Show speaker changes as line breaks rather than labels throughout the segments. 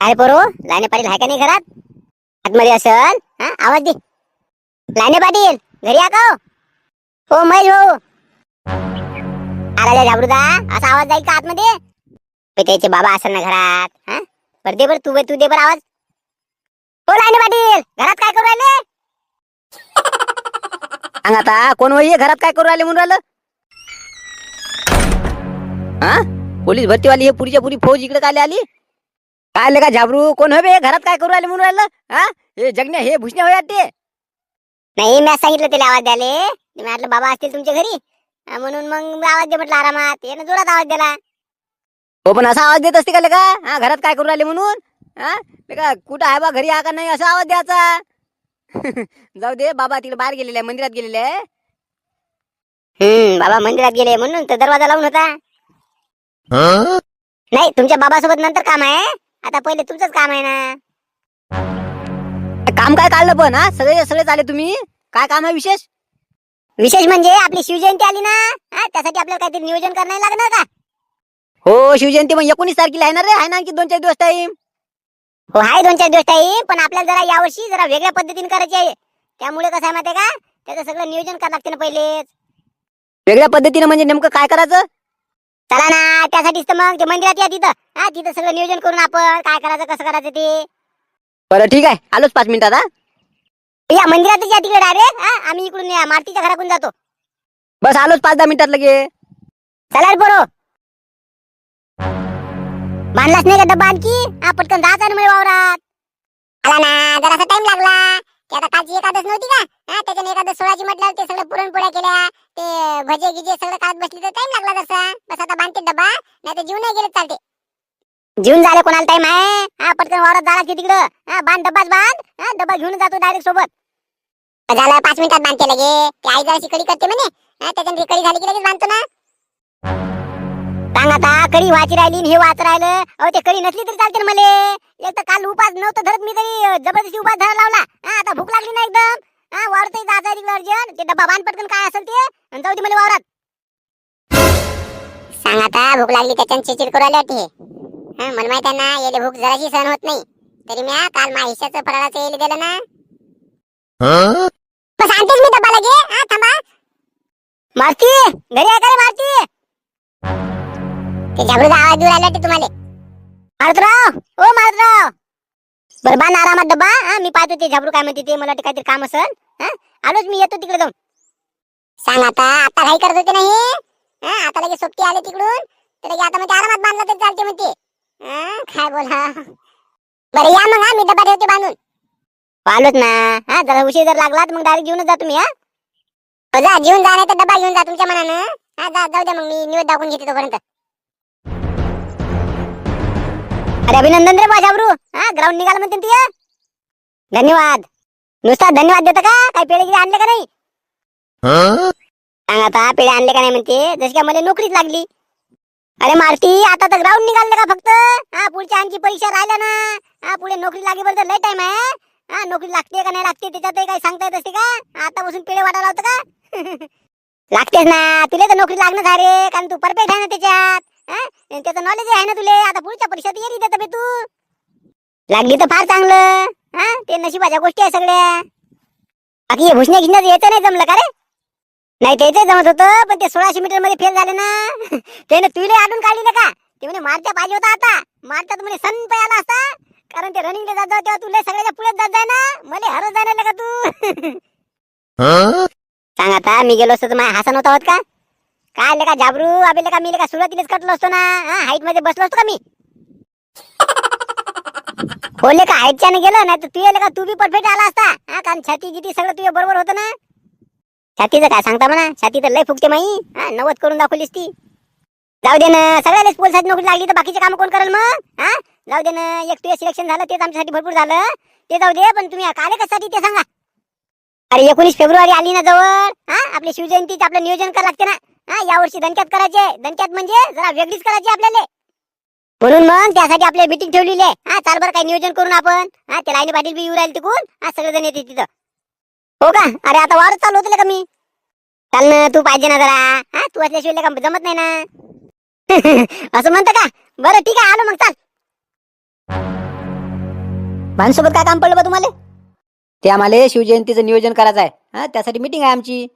काय पोरो, लाईने पाटील आहे का नाही घरात? आतमध्ये असल. हा, आवाज दे. लाईने पाटील घरी या का हो? हो महेश भाऊ. आला झाबरूदा, असा आवाज जाईल का आतमध्ये? त्याचे बाबा असेल ना घरात. हा, बरं दे, बरं तू दे बरं आवाज. हो लाईने पाटील, घरात काय करू राहिले?
सांग आता, कोण होई घरात काय करू राहिले म्हणून राहिलं? हा, पोलीस भरतीवाली हे पुरीच्या पुरी फौज इकडे काय आली? काय आले का झाबरू? कोण हो बे, घरात काय करू राहिले म्हणून राहिलं? हा, हे जगण्या हे भुसण्या होय ते.
नाही, मी सांगितलं त्याला आवाज द्याले. मी म्हटलं बाबा असतील तुमच्या घरी, म्हणून मग आवाज दे म्हटलं आरामात. यानं जोरात आवाज दिला.
हो, पण असा आवाज देत असते का लेका? हा, घरात काय करू राहिले म्हणून? हा, लेका कुठं आहे बा, घरी आहे का नाही असा आवाज द्यायचा. जाऊ दे, बाबा तिकडे बाहेर गेलेले आहे, मंदिरात गेलेले आहे.
बाबा मंदिरात गेले म्हणून तर दरवाजा लावून होता. नाही, तुमच्या बाबासोबत नंतर काम आहे. आता पहिले तुमचंच काम आहे ना.
काम काय काढलं पण? हा, सगळेच आले तुम्ही. काय काम आहे विशेष?
विशेष म्हणजे आपली शिवजयंती आली ना. त्यासाठी आपल्याला काहीतरी नियोजन करायला लागणार का?
हो, शिवजयंती मग 19 तारखेला आहे ना रे. आहे ना आणखी 2-4 दिवस टाईम.
हो, आहे 2-4 दिवस टाईम. पण आपल्याला जरा यावर्षी जरा वेगळ्या पद्धतीने करायची आहे. त्यामुळे कसं आहे माहिती आहे का, त्याचं सगळं नियोजन करावं लागते ना पहिलेच.
वेगळ्या पद्धतीने म्हणजे नेमकं काय करायचं?
चला ना, त्यासाठीच तर मग ते मंदिरात या तिथं. तिथं सगळं नियोजन करून आपण काय करायचं कसं करायचं ते.
बरं ठीक आहे, आलोच 5 मिनिटात. हा,
या मंदिरातच या तिकडे डायरेक्ट. आम्ही इकडून या मारुतीच्या घराकडून जातो.
बस आलोच 5-10 मिनिटात लगे.
चला रे पोरो. बांधलाच नाही का डब्बा आणखी? पटकन जायचं ना मला वावरात. आला ना, जरासा टाइम लागला. ते आता कालची एकादश नव्हती का? त्याच्याने एकादश 16ची म्हटलं, ते सगळं पुरणपोळ्या केल्या, ते भजे गिजे सगळं काढत बसली तर टाइम लागला तसा. बस आता बांधते डब्बा, नाही तर जीव नाही गेलं चालते. जीवन झालं, कोणाला टाइम आहे? पटकन वावरात झाला की तिकडं. बांध डब्बाच बांध. डब्बा घेऊन जातो डायरेक्ट सोबत. झालं, 5 मिनिटात बांधते लगे. ते आई जराशी कडी करते म्हणे. त्याच्याने कडी झाली की लगेच बांधतो ना. सांग आता, कडी व्हायची राहिली हे वाच राहिलं. अहो, ते कडी नसली तरी चालते ना मले. एक तर काल उपास नव्हतं धरत मी, तरी जबरदस्ती उपास धरायला लावला. आता भूक लागली ना एकदम. वावरतही जायचं तिकडे अर्जंट. ते डब्बा बांध पटकन काय असेल ते, आणि जाऊ दे मला वावरात. सांग आता, भूक लागली त्याच्यानं चिडचिड करू राहिली वाटते. मला माहित आहे ना, याला भूक जराशी सहन होत नाही. तरी मी काल माझ्या हिश्श्याचं फराळाचं यायला दिलं ना. बस आणतेच मी डब्बा लगे. थांबा. मारती घरी आहे का रे मारती? ते झाबरूचा आवाज दूर आला तुम्हाला. मारुतराव, ओ मारुतराव. बरं बांध आरामात डब्बा. मी पाहतो ते झाबरू काय म्हणते ते. मला वाटतं काहीतरी काम असेल. आलोच मी, येतो तिकडे जाऊन. सांग आता घाई करत होते नाही. आता लगेच सोबती आले तिकडून, तर लगे आता म्हणजे आरामात बांधला तरी चालते म्हणते. काय बोला. बरं या मग. मी डब्बा ठेवते बांधून. आलोच ना. जरा उशीर जर लागला तर मग डायरेक्ट घेऊनच जा तुम्ही. जा घेऊन जा, नाही तर डब्बा घेऊन जा तुमच्या मनानं. जाऊ द्या मग, मी निवेद दाखवून घेते तोपर्यंत. अरे अभिनंदन रे माझ्याबरू. ग्राउंड निघाला म्हणते ती. धन्यवाद. नुसता धन्यवाद देता का? काही पेढे गिरे आणले का नाही? सांग आता, पेढे आणले का नाही म्हणते. जशी काय मला नोकरीच लागली. अरे मारती, आता तर ग्राउंड निघाले का फक्त? पुढच्या आणखी परीक्षा राहिल्या ना. पुढे नोकरी लागेपर्यंत लय टाइम आहे. नोकरी लागते का नाही लागते त्याच्यातही काही सांगता येत असते का? आता बसून पेढे वाटायला होतं का? लागतेच ना. तुला तर नोकरी लागणार आहे रे, कारण तू परफेक्ट आहे ना त्याच्यात. त्याचं नॉलेज आहे ना तुले. आता पुढच्या परीक्षेत येईल देत बे तू. लागली तर फार चांगलं. ते नशिबाच्या गोष्टी आहे सगळ्या. बाकी हे भुसण्या घिसण्याच यायचं नाही जमलं का रे? नाही त्याच जमत होतं, पण ते 1600 मीटर मध्ये फेल झाले ना. त्याने तुला आडून काढली का? ते म्हणे मारत्या पाहिजे होता. आता मारतात म्हणे सन आला असता, कारण ते रनिंगला जात जाऊ तेव्हा तुला सगळ्याच्या पुढे जात जाय ना. मला हरत जाणार का तू? सांग आता, मी गेलो असतो तर माझ्या हसन होता होत का? काय आले का झाबरू? आबेले का मी का सुरुवातीलाच कटलो असतो ना. हाईट मध्ये बसलो असतो का मी? होले का हाईटच्याने गेलं, नाही तर तू येले का तू बी परफेक्ट आला असता. कारण छाती गिती सगळं तुझ्या बरोबर होतं ना. छातीचं काय सांगता म्हणा, छाती तर लय फुगते माई. 90 करून दाखवलीस ती. जाऊ दे ना, सगळ्यालाच पोलिसाची नोकरी लागली तर बाकीचे काम कोण करेल मग? जाऊ दे ना, एक तुझे सिलेक्शन झालं तेच आमच्यासाठी भरपूर झालं. ते जाऊ दे, पण तुम्ही काले कशासाठी ते सांगा. अरे 19 फेब्रुवारी आली ना जवळ. आपली शिवजयंतीचं आपलं नियोजन करावं लागते ना. यावर्षी दणक्यात करायचे. दणक्यात म्हणजे जरा वेगळीच करायची आपल्याला. म्हणून मग त्यासाठी आपल्याला मीटिंग ठेवलेली आहे. चाल बरं, काही नियोजन करून आपण. ते लाईनी पाटील बी येऊ राहिले तिकून. सगळेजण येते तिथं. हो का? अरे आता वारच चालू होते का मी? चाल ना, तू पाहिजे ना जरा. तू असल्याशिवाय का जमत नाही ना. असं म्हणतं का? बरं ठीक आहे, आलो मग चाल. भानसोबत काय काम पडलं बा तुम्हाला?
ते आम्हाला शिवजयंतीचं नियोजन करायचं आहे. हा, त्यासाठी मीटिंग आहे आमची.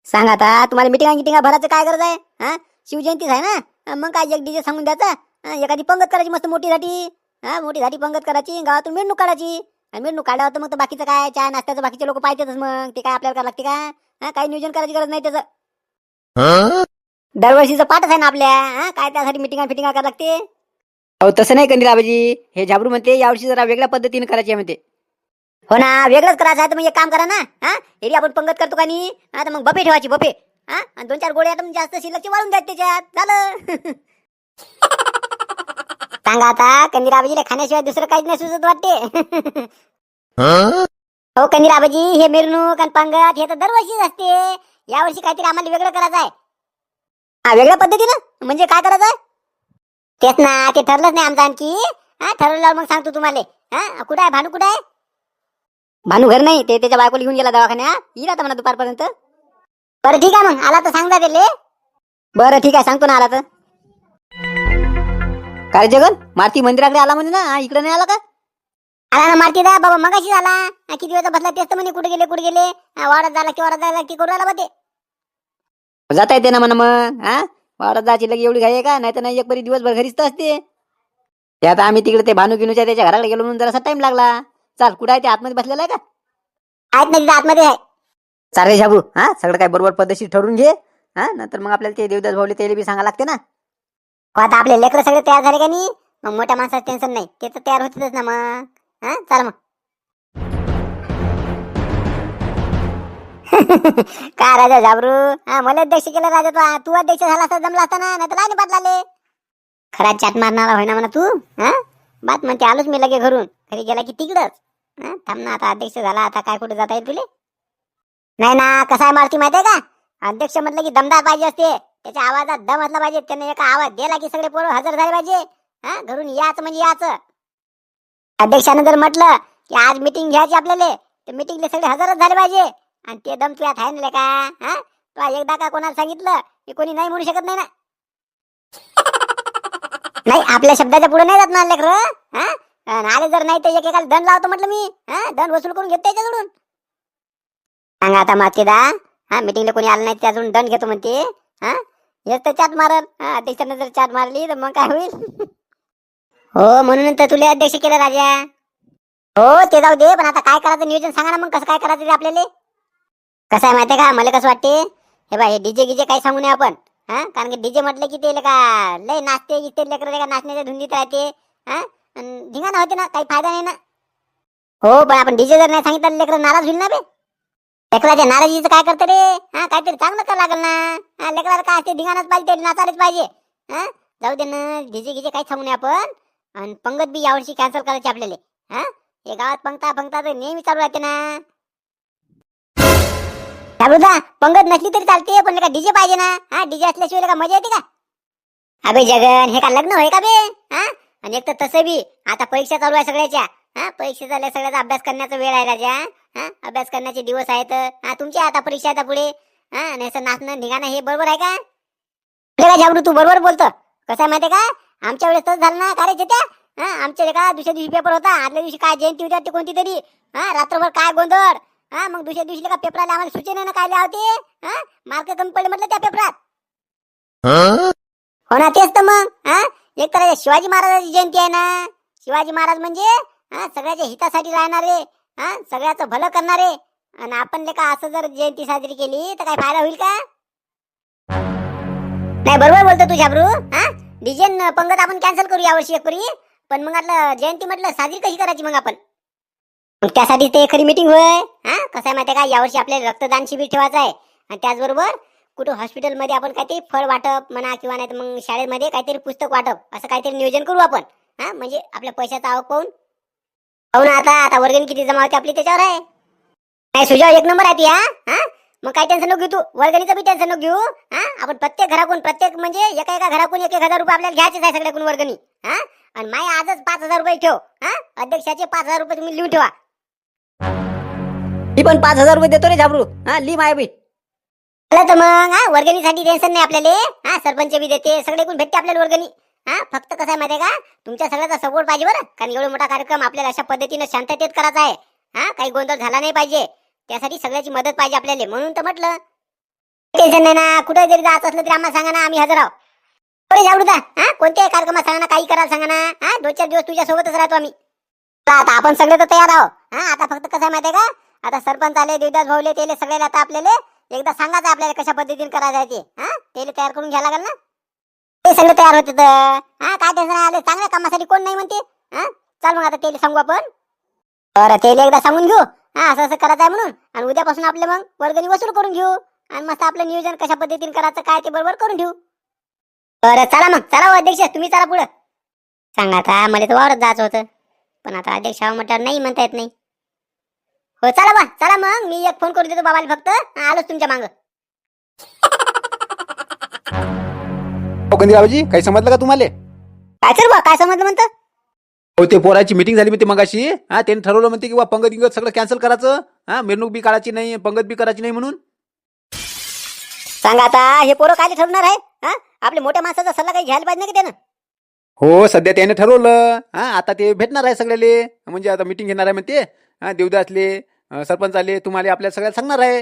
सांग आता तुम्हाला मिटिंगा भरायचं काय गरज आहे? हा, शिवजयंतीच आहे ना, मग काय एक डीजे सांगून द्यायचा. एखादी पंगत करायची मस्त मोठीसाठी. हा, मोठीसाठी पंगत करायची, गावातून मिरवणूक काढायची. आणि मिरवणूक काढावं तर मग तर बाकीचं काय, चहा नाश्त्याचं बाकीचे लोक पाहिजेतच. मग ते काय आपल्याला करावं लागते का? हा, काही नियोजन करायची गरज नाही त्याचं. दरवर्षीचं पाठच आहे ना आपल्या. हा, काय त्यासाठी मिटिंगा करावं लागते?
अहो तसं नाही कंदील आबाजी, हे झाबरू म्हणते यावर्षी जरा वेगळ्या पद्धतीने करायची आहे म्हणते.
हो ना, वेगळंच करायचं आहे तर मग एक काम करा ना. हा, एरी आपण पंगत करतो का नाही, आता मग बफे ठेवायची बफे. हा, आणि 2-4 गोळ्या तर जास्त शिल्लकची वाळून द्यायचे त्याच्यात, झालं. सांगा आता कंदीराबाजीला खाण्याशिवाय दुसरं काहीच नाही सुचत वाटते. हो कंदीराबाजी, हे मिरवणूक आणि पंगत हे तर दरवर्षीच असते. यावर्षी काहीतरी आम्हाला वेगळं करायचं आहे. हा, वेगळ्या पद्धतीनं म्हणजे काय करायचं आहे? तेच ना, ते ठरलंच नाही आमचं आणखी. हा, ठरवल्यावर मग सांगतो तुम्हाला. हा, कुठं आहे भानू, कुठं आहे? भानू घर नाही, ते त्याच्या बायकोला घेऊन गेला दवाखान्यात. येईल आता म्हणा दुपारपर्यंत. बरं ठीक आहे, मग आला तर सांगता त्याले. बरं ठीक आहे, सांगतो ना आला तर.
काय जगन, मारुती मंदिराकडे आला म्हणे ना, इकडे नाही आला का?
आला ना मारती दा बाबा, मगाशी झाला. किती वेळचा बसला तेच तर म्हणे कुठे गेले. वावरात झाला की करू आला बा ते.
जाता येते ना म्हणा मग. हा, वावरात जायची लगे एवढी घाई आहे का? नाही तर नाही, एक बरी दिवसभर घरीच तर असते. ते आता आम्ही तिकडे ते भानू गिनूच्या त्याच्या घराकडे गेलो म्हणून जरासा टाइम लागला. चाल, कुठं आहे ते आतमध्ये बसलेला आहे का?
आहेत ना तिथं आतमध्ये आहे.
चाल रे झाबरू, हा सगळं काय बरोबर पद्धतशीर ठरवून घे. हा, नंतर मग आपल्याला ते देवदास भाऊले त्याला बी सांगा लागते ना.
हो, आता आपले लेकरं सगळे तयार झाले का नाही, मग मोठ्या माणसाचं टेन्शन नाही, ते तर तयार होतीलच ना मग. हा, चला मग. काय राजा झाबरू, हा मला अध्यक्ष केलं राजा. तू अध्यक्ष झाला असता जमला असता ना, नाही तर राणी बदलाले. खरा चाट मारणारा होय ना म्हणा तू. हा, बात म्हणते आलोच मी लगे घरून. घरी गेला की तिकडच. थांब ना, आता अध्यक्ष झाला, आता काय कुठे जाता येईल तुले? नाही ना, कसा आहे मारुती माहितीये का, अध्यक्ष म्हटलं की दमदार पाहिजे असते. त्याच्या आवाजात दम असला पाहिजे. त्याने एका आवाज दिला की सगळे पोरं हजर झाले पाहिजे. हा, घरून याच म्हणजे याच. अध्यक्षानं जर म्हटलं की आज मीटिंग घ्यायची आपल्याला, तर मीटिंगला सगळे हजरच झाले पाहिजे. आणि ते दम तुझ्यात आहे ना का? हा, तुला एकदा का कोणाला सांगितलं की कोणी नाही म्हणू शकत नाही ना. नाही, आपल्या शब्दाच्या पुढे नाही जात ना लेकर. हा, आले जर नाही तर एकेकाला दंड लावतो म्हटलं मी. हा, दंड वसूल करून घेतो त्याच्याकडून. सांगा आता मातेदा, हा मीटिंगला कोणी आलं नाही त्याच्याकडून दंड घेतो म्हणते. हा, हेच तर चाट मारल. हा, अध्यक्षानं जर चाट मारली तर मग काय होईल? हो, म्हणून तर तुला अध्यक्ष केलं राजा. हो, ते जाऊ दे, पण आता काय करायचं नियोजन सांगा ना मग, कसं काय करायचं ते आपल्याला. कसं आहे माहितीये का, मला कसं वाटते, हे बा हे डीजे गिजे काही सांगू नये आपण. हा, कारण की डीजे म्हटलं की ते का लय नाचते गिचते लेकर, का नाचण्याच्या धुंदीत राहते. हा, धिंगाणा होते ना, काही फायदा नाही ना. हो, पण आपण डीजे जर नाही सांगितलं लेकर नाराज होईल ना बे. लेकराच्या नाराजीचं काय करतं रे? हा, काहीतरी चांगलं करावं लागेल ना. हा, लेकराला काय असते, धिंगाणाच पाहिजे, नाचायलाच पाहिजे. हा, जाऊ दे ना, डीजे गिजे काही सांगू नये आपण. आणि पंगत बी यावर्षी कॅन्सल करायची आपल्याला. हा, हे गावात पंगता तर नेहमी चालू राहते ना. दा पंगत नसली तरी चालते, पण का डीजे पाहिजे ना. हा, डीजे असल्याशिवाय का मजा येते का? अबे जगन, हे का लग्न होय का बे? हा, आणि एक तर तसं बी आता परीक्षा चालू आहे सगळ्याच्या. हा, परीक्षा झाल्या, सगळ्याचा अभ्यास करण्याचा वेळ आहे राजा. हा, अभ्यास करण्याचे दिवस आहेत. हा, तुमची आता परीक्षा आता पुढे. हा, आणि असं नाचणं निघाणं हे बरोबर आहे का? काय जाबरू, तू बरोबर बोलतो. कसं आहे माहितीये का, आमच्या वेळेस तसं झालं ना करायचे त्या. हा, आमच्या का दुसऱ्या दिवशी पेपर होता, आदल्या दिवशी काय जयंती होती वाटते कोणती तरी. हा, रात्रभर काय गोंधळ. हा, मग दुसऱ्या दिवशी का पेपराला आम्हाला सूचना ना काय होते. हा, मार्क कमी पडले म्हटलं त्या पेपरात. हो ना, तेच तर मग. हा, एक तर शिवाजी महाराजांची जयंती आहे ना. शिवाजी महाराज म्हणजे हा सगळ्याच्या हितासाठी राहणारे. हा, सगळ्याचं भलं करणारे. आणि आपण लेका असं जर जयंती साजरी केली तर काय फायदा होईल का? नाही, बरोबर बोलतो तू झाबरू. हा, डीजे पंगत आपण कॅन्सल करू यावर्षी एक परी. पण मग आता जयंती म्हटलं साजरी कशी करायची मग आपण? मग त्यासाठी ते खरी मीटिंग होय. हा, कसं आहे माहिती आहे का, यावर्षी आपल्याला रक्तदान शिबिर ठेवायचं आहे. आणि त्याचबरोबर कुठं हॉस्पिटलमध्ये आपण काहीतरी फळ वाटप म्हणा, किंवा नाही तर मग शाळेमध्ये काहीतरी पुस्तक वाटप, असं काहीतरी नियोजन करू आपण. हा, म्हणजे आपल्या पैशाचा आवक पाहून. हो ना, आता वर्गणी किती जमा होते आपली त्याच्यावर आहे. नाही, सुजाव एक नंबर आहे ती. हा, मग काय टेन्शन नको घेऊ तू, वर्गणीचं बी टेन्शन नको घेऊ. हा, आपण प्रत्येक घराकडून म्हणजे एका घराकडून 1,000 रुपये आपल्याला घ्यायचेच आहे सगळ्याकडून वर्गणी. हा, आणि माय आजच 5,000 रुपये ठेव. हा, अध्यक्षाचे 5,000 रुपये तुम्ही लिहून ठेवा.
मी पण 5,000 रुपये देतो रे झाबरू. हा, ली माय बी.
तर मग हा, वर्गणीसाठी टेन्शन नाही आपल्याला. हा, सरपंच बी देते, सगळेकडून भेटते आपल्याला वर्गणी. हा फक्त कसं आहे माहितीये का, तुमच्या सगळ्याचा सपोर्ट पाहिजे बरं. कारण एवढा मोठा कार्यक्रम आपल्याला अशा पद्धतीने शांततेत करायचा आहे. हा काही गोंधळ झाला नाही पाहिजे, त्यासाठी सगळ्याची मदत पाहिजे आपल्याला. म्हणून तर म्हटलं टेन्शन नाही ना, कुठे जरी जायचं असलं तरी आम्हाला सांगा ना, आम्ही हजर आहोत. बरे जाऊ द्या. हा कोणत्याही कार्यक्रमात सांगा ना, काही करायला सांगा ना. हा 2-4 दिवस तुझ्या सोबतच राहतो आम्ही. आता आपण सगळे तर तयार आहोत. हा आता फक्त कसं आहे माहितीये का, आता सरपंच आले, देवदास भाऊले, तेले सगळ्याला आता आपल्याला एकदा सांगायचं आपल्याला कशा पद्धतीने करायचं आहे ते. हा तेले तयार करून घ्यायला लागेल ना, ते सगळे तयार होते तर. हा काय टेन्शन आले, चांगल्या कामासाठी कोण नाही म्हणते. हा चाल मग आता तेले सांगू आपण. बरं तेले एकदा सांगून घेऊ, हा असं असं करायचं आहे म्हणून. आणि उद्यापासून आपले मग वर्गणी वसूल करून घेऊ आणि मस्त आपलं नियोजन कशा पद्धतीने करायचं काय ते बरोबर करून ठेवू. बरं चला मग, चला हो अध्यक्ष, तुम्ही चला पुढं. सांगा आता, मला तर वावरत जायचं होतं, पण आता अध्यक्ष म्हटल्यावर नाही म्हणता येत नाही. हो चला बा, चला मग मी एक फोन करून देतो बाबाला फक्त. आलोच तुमच्या मागं.
कंदीरावजी काही समजलं का तुम्हाला?
काय सर बा, काय समजलं म्हणतं?
हो ते पोराची मीटिंग झाली म्हणते मगाशी. हा त्यांनी ठरवलं म्हणते की बा पंगत गिंगत सगळं कॅन्सल करायचं. हा मिरवणूक बी काढायची नाही, पंगत बी करायची नाही म्हणून.
सांगा आता, हे पोरं काय ठरवणार आहे? हा आपल्या मोठ्या माणसाचा सल्ला काही घ्यायला पाहिजे ना की त्यानं.
हो सध्या त्याने ठरवलं. हा आता ते भेटणार आहे सगळ्याले, म्हणजे आता मीटिंग घेणार आहे म्हणते. हा देवदासले, सरपंच आले, तुम्हाला आपल्या सगळ्याला सांगणार आहे.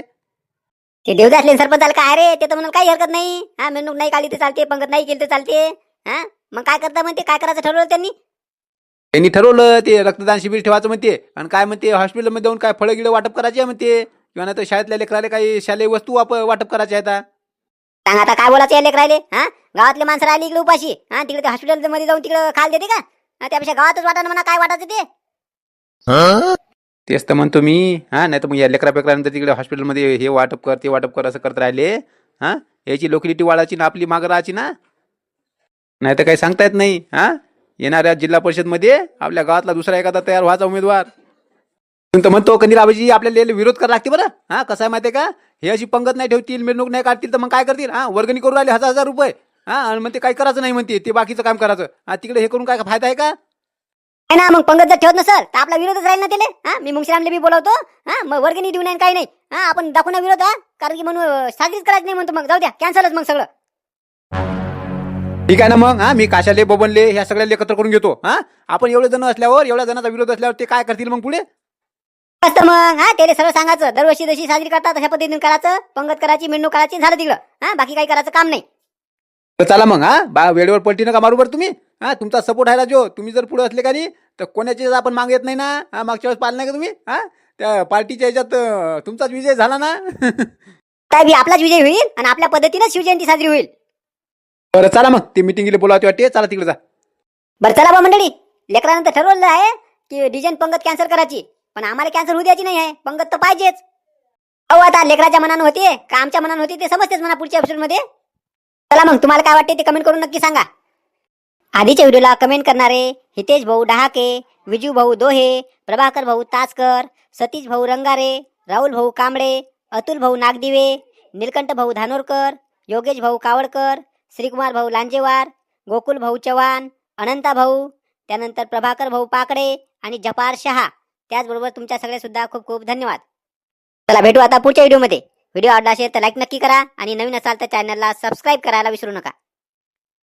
ते देवदासले सरपंच आलं काय रे, ते तर म्हणून काही हरकत नाही. हा मिरवणूक नाही काढली तर चालते, पंगत नाही केली तर चालते. हा मग काय करता म्हणते, काय करायचं ठरवलं त्यांनी?
त्यांनी ठरवलं ते रक्तदान शिबिर ठेवायचं म्हणते. आणि काय म्हणते हॉस्पिटलमध्ये जाऊन काय फळं गिळं वाटप करायचे आहे म्हणते, किंवा नाही तर शाळेतल्या लेकराले काही शालेय वस्तू वाटप करायच्या आहेत.
सांग आता काय बोलायचं लेक राहिले. हा गावातले माणसं राहिली इकडे उपाशी. हा तिकडे ते हॉस्पिटल मध्ये जाऊन तिकडे खाल देते का? त्यापेक्षा गावातच वाटा ना म्हणा, काय वाटायचं ते.
तेच तर म्हणतो मी. हा नाही तर मग या लेकरा पेकरानंतर तिकडे हॉस्पिटलमध्ये हे वाटप कर, ते वाटप कर, असं करत राहिले. हा याची लोकॅलिटी वाढायची ना, आपली मागं राहायची ना. नाही तर काही सांगता येत नाही. हा येणाऱ्या जिल्हा परिषदमध्ये आपल्या गावातला दुसरा एखादा तयार व्हायचा उमेदवार. तर म्हणतो कंदीराबाजी आपल्याला विरोध करायला लागते बरं. हा कसं आहे माहिती आहे का, हे अशी पंगत नाही ठेवतील, मिरवणूक नाही काढतील तर मग काय करतील. हा वर्गणी करून राहिले 1000 रुपये. हा आणि म्हणते काही करायचं नाही म्हणते, ते बाकीचं काम करायचं. हा तिकडे हे करून काय फायदा आहे का?
आहे ना, मग पंगत जर ठेवत नसल तर आपला विरोधच राहील ना त्याला. हा मी मुंगशीरामले बी बोलवतो. हा मग वर्गणी देऊ नये काही नाही. हा आपण दाखवू ना विरोध. हा कारण की म्हणून साजरीच करायची नाही म्हणतो. मग जाऊ द्या, कॅन्सलच मग सगळं.
ठीक आहे ना मग. हा मी काशाले बबनले ह्या सगळ्याला एकत्र करून घेतो. हा आपण एवढे जण असल्यावर, एवढ्या जणांचा विरोध असल्यावर ते काय करतील मग पुढे?
मस्त मग. हा त्याला सरळ सांगायचं, दरवर्षी जशी साजरी करतात तशा पद्धतीने करायचं, पंगत करायची, मिरवणूक करायची, झालं तिकडं. हा बाकी काही करायचं काम नाही.
तर चला मग. हा बा वेळेवर पलटी नका मारू बरं तुम्ही. हा तुमचा सपोर्ट आहे जो, तुम्ही जर पुढे असले का नाही तर कोणाचे आपण मागे येत नाही ना. हा मागच्या वेळेस पाहिलं नाही का तुम्ही? हा त्या पार्टीच्या ह्याच्यात तुमचाच विजय झाला ना.
काय बी आपलाच विजय होईल आणि आपल्या पद्धतीने शिवजयंती साजरी होईल.
बरं चला मग, ते मिटिंगला बोलावते वाटते, चला तिकडे जा.
बरं चला बा मंडळी, लेकरानंतर ठरवलं आहे की डिझाईन पंगत कॅन्सल करायची, पण आम्हाला कॅन्सल होऊ द्यायची नाही आहे. पंगत तर पाहिजेच. अहो आता लेकराच्या मनानं होते का आमच्या मनानं होते ते समजतेच म्हणा पुढच्या एपिसोडमध्ये. चला मग, तुम्हाला काय वाटते ते कमेंट करून नक्की सांगा. आधीच्या व्हिडिओला कमेंट करणारे हितेश भाऊ डहाके, विजू भाऊ दोहे, प्रभाकर भाऊ तासकर, सतीश भाऊ रंगारे, राहुल भाऊ कांबळे, अतुल भाऊ नागदिवे, निलकंठ भाऊ धानोरकर, योगेश भाऊ कावडकर, श्रीकुमार भाऊ लांजेवार, गोकुल भाऊ चव्हाण, अनंता भाऊ, त्यानंतर प्रभाकर भाऊ पाकडे आणि जपार शहा. त्याचबरोबर तुमच्या सगळे सुद्धा खूप खूप धन्यवाद. चला भेटू आता पुढच्या व्हिडिओमध्ये. व्हिडिओ आवडला असेल तर लाईक नक्की करा आणि नवीन असाल तर चॅनलला सबस्क्राईब करायला विसरू नका.